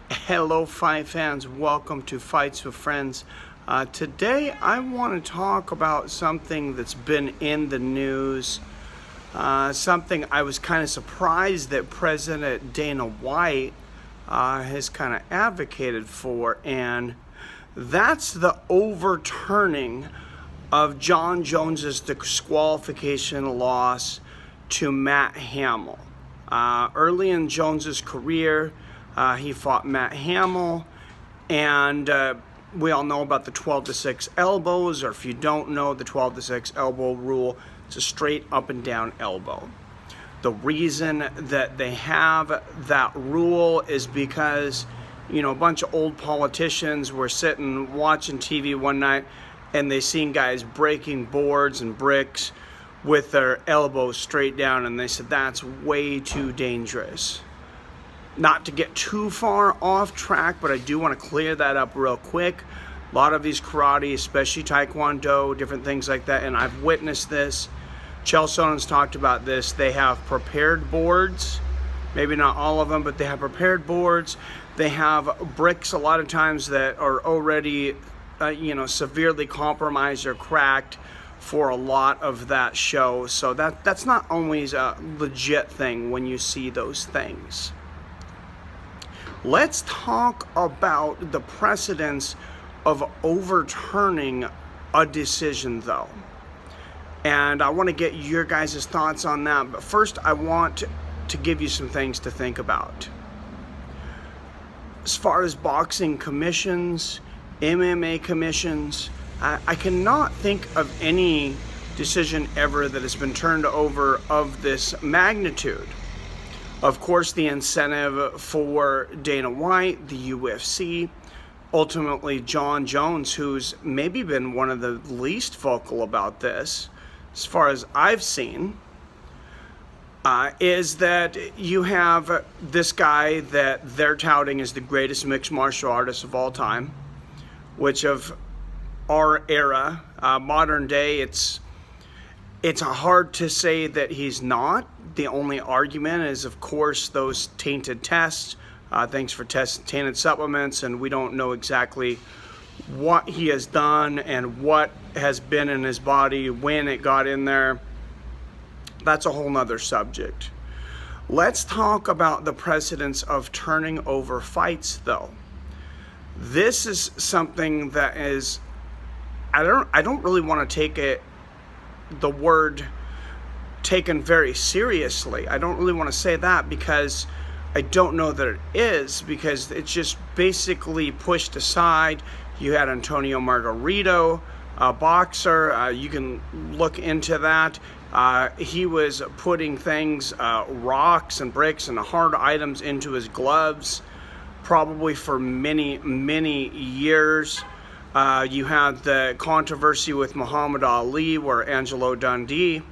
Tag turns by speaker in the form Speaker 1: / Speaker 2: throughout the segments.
Speaker 1: Hello, fight fans. Welcome to Fights with Friends. Today, I want to talk about something that's been in the news. Something I was kind of surprised that President Dana White has kind of advocated for, and that's the overturning of Jon Jones's disqualification loss to Matt Hamill. Early in Jones's career, he fought Matt Hamill, and we all know about the 12-6 elbows, or if you don't know, the 12-6 elbow rule, it's a straight up and down elbow. The reason that they have that rule is because, a bunch of old politicians were sitting watching TV one night, and they seen guys breaking boards and bricks with their elbows straight down, and they said that's way too dangerous. Not to get too far off track, but I do want to clear that up real quick. A lot of these karate, especially Taekwondo, different things like that, and I've witnessed this. Chael Sonnen's talked about this. They have prepared boards, maybe not all of them, but they have prepared boards. They have bricks a lot of times that are already, severely compromised or cracked for a lot of that show. So that's not always a legit thing when you see those things. Let's talk about the precedence of overturning a decision, though. And I want to get your guys' thoughts on that. But first, I want to give you some things to think about. As far as boxing commissions, MMA commissions, I cannot think of any decision ever that has been turned over of this magnitude. Of course, the incentive for Dana White, the UFC, ultimately Jon Jones, who's maybe been one of the least vocal about this, as far as I've seen, is that you have this guy that they're touting as the greatest mixed martial artist of all time, which of our era, modern day, it's hard to say that he's not. The only argument is, of course, those tainted tests. Thanks for tainted supplements, and we don't know exactly what he has done and what has been in his body when it got in there. That's a whole nother subject. Let's talk about the precedence of turning over fights, though. This is something that is, I don't really want to take the word taken very seriously. I don't really want to say that because I don't know that it is, because it's just basically pushed aside. You had Antonio Margarito, a boxer. You can look into that. He was putting things, rocks and bricks and hard items into his gloves, probably for many, many years. You had the controversy with Muhammad Ali, where Angelo Dundee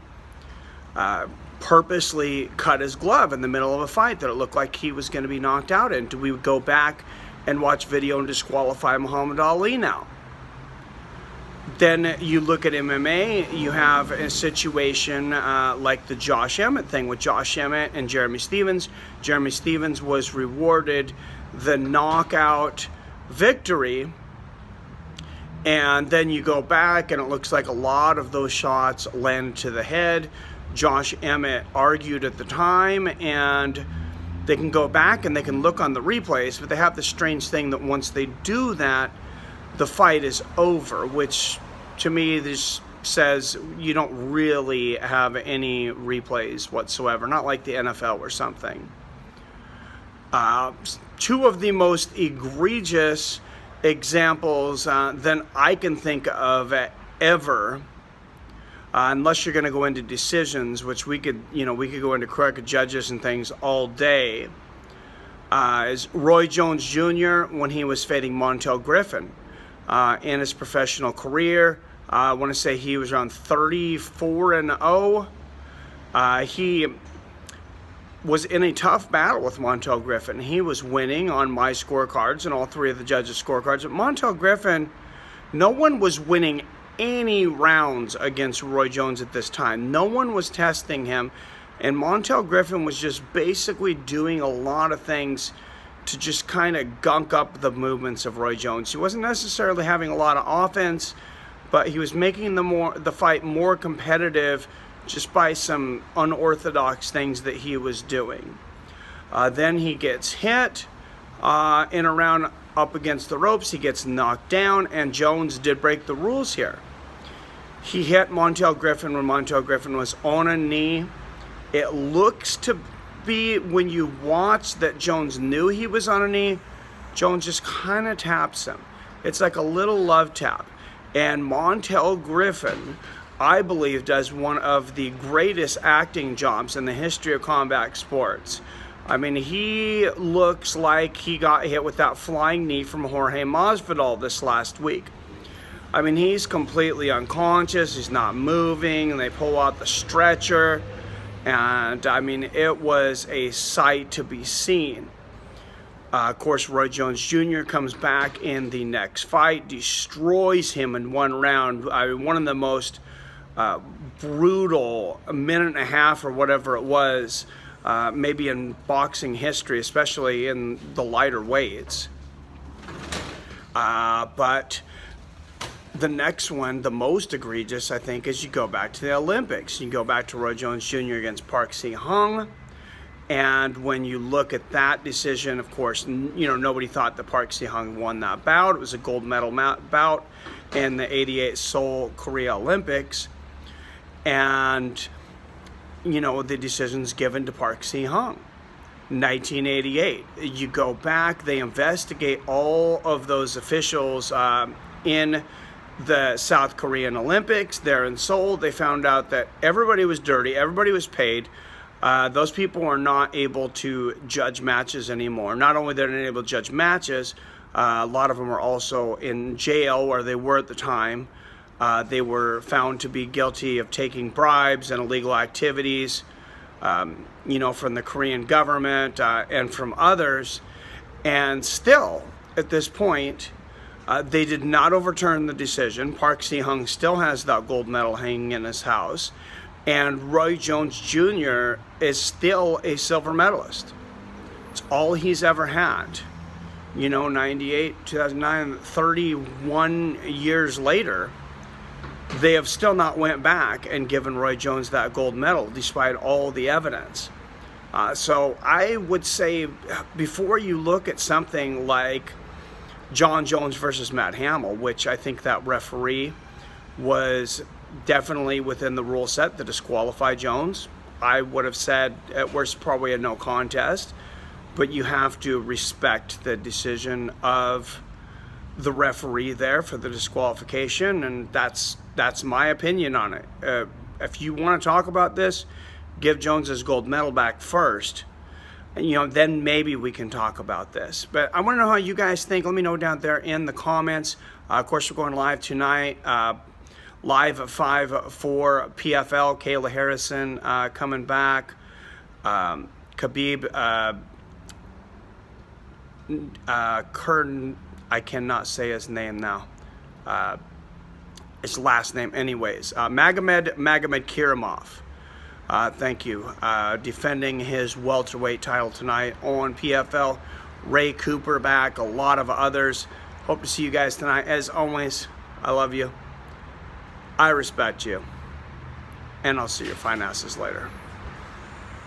Speaker 1: purposely cut his glove in the middle of a fight that it looked like he was going to be knocked out in. Do we go back and watch video and disqualify Muhammad Ali now? Then you look at MMA, you have a situation like the Josh Emmett thing with Josh Emmett and Jeremy Stephens. Jeremy Stephens was rewarded the knockout victory, and then you go back and it looks like a lot of those shots landed to the head. Josh Emmett argued at the time, and they can go back and they can look on the replays, but they have this strange thing that once they do that, the fight is over, which to me this says you don't really have any replays whatsoever, not like the NFL or something. Two of the most egregious examples than I can think of ever, unless you're going to go into decisions, which we could go into correct judges and things all day, is Roy Jones Jr. when he was fighting Montel Griffin in his professional career. I want to say he was around 34-0. He was in a tough battle with Montel Griffin. He was winning on my scorecards and all three of the judges' scorecards. But Montel Griffin, no one was winning any rounds against Roy Jones at this time. No one was testing him, and Montel Griffin was just basically doing a lot of things to just kind of gunk up the movements of Roy Jones. He wasn't necessarily having a lot of offense, but he was making the fight more competitive just by some unorthodox things that he was doing. Then he gets hit in a round up against the ropes. He gets knocked down, and Jones did break the rules here. He hit Montel Griffin when Montel Griffin was on a knee. It looks to be, when you watch, that Jones knew he was on a knee. Jones just kind of taps him. It's like a little love tap. And Montel Griffin, I believe, does one of the greatest acting jobs in the history of combat sports. I mean, he looks like he got hit with that flying knee from Jorge Masvidal this last week. I mean, he's completely unconscious. He's not moving, and they pull out the stretcher. And, I mean, it was a sight to be seen. Of course, Roy Jones Jr. comes back in the next fight, destroys him in one round. I mean, one of the most brutal minute and a half or whatever it was, maybe in boxing history, especially in the lighter weights. But the next one, the most egregious, I think, is you go back to the Olympics. You go back to Roy Jones Jr. against Park Si-hung. And when you look at that decision, of course, you know, nobody thought that Park Si-hung won that bout. It was a gold medal bout in the '88 Seoul, Korea Olympics. And, you know, the decision's given to Park Si-hung. 1988, you go back, they investigate all of those officials in the South Korean Olympics. They're in Seoul. They found out that everybody was dirty, everybody was paid. Those people are not able to judge matches anymore. Not only they're not able to judge matches, a lot of them are also in jail where they were at the time. They were found to be guilty of taking bribes and illegal activities, you know, from the Korean government and from others. And still, at this point, they did not overturn the decision. Park Si-hung still has that gold medal hanging in his house. And Roy Jones Jr. is still a silver medalist. It's all he's ever had. You know, 98, 2009, 31 years later, they have still not went back and given Roy Jones that gold medal despite all the evidence. So I would say, before you look at something like Jon Jones versus Matt Hamill, which I think that referee was definitely within the rule set to disqualify Jones, I would have said at worst probably a no contest, but you have to respect the decision of the referee there for the disqualification, and that's my opinion on it. If you want to talk about this, give Jones his gold medal back first, and, you know, then maybe we can talk about this. But I want to know how you guys think. Let me know down there in the comments. Of course, we're going live tonight, live at 5 for PFL. Kayla Harrison coming back. Khabib, Kern, I cannot say his name now. His last name, anyways. Magomed Kirimov. Thank you. Defending his welterweight title tonight on PFL. Ray Cooper back, a lot of others. Hope to see you guys tonight. As always, I love you. I respect you. And I'll see your fine asses later.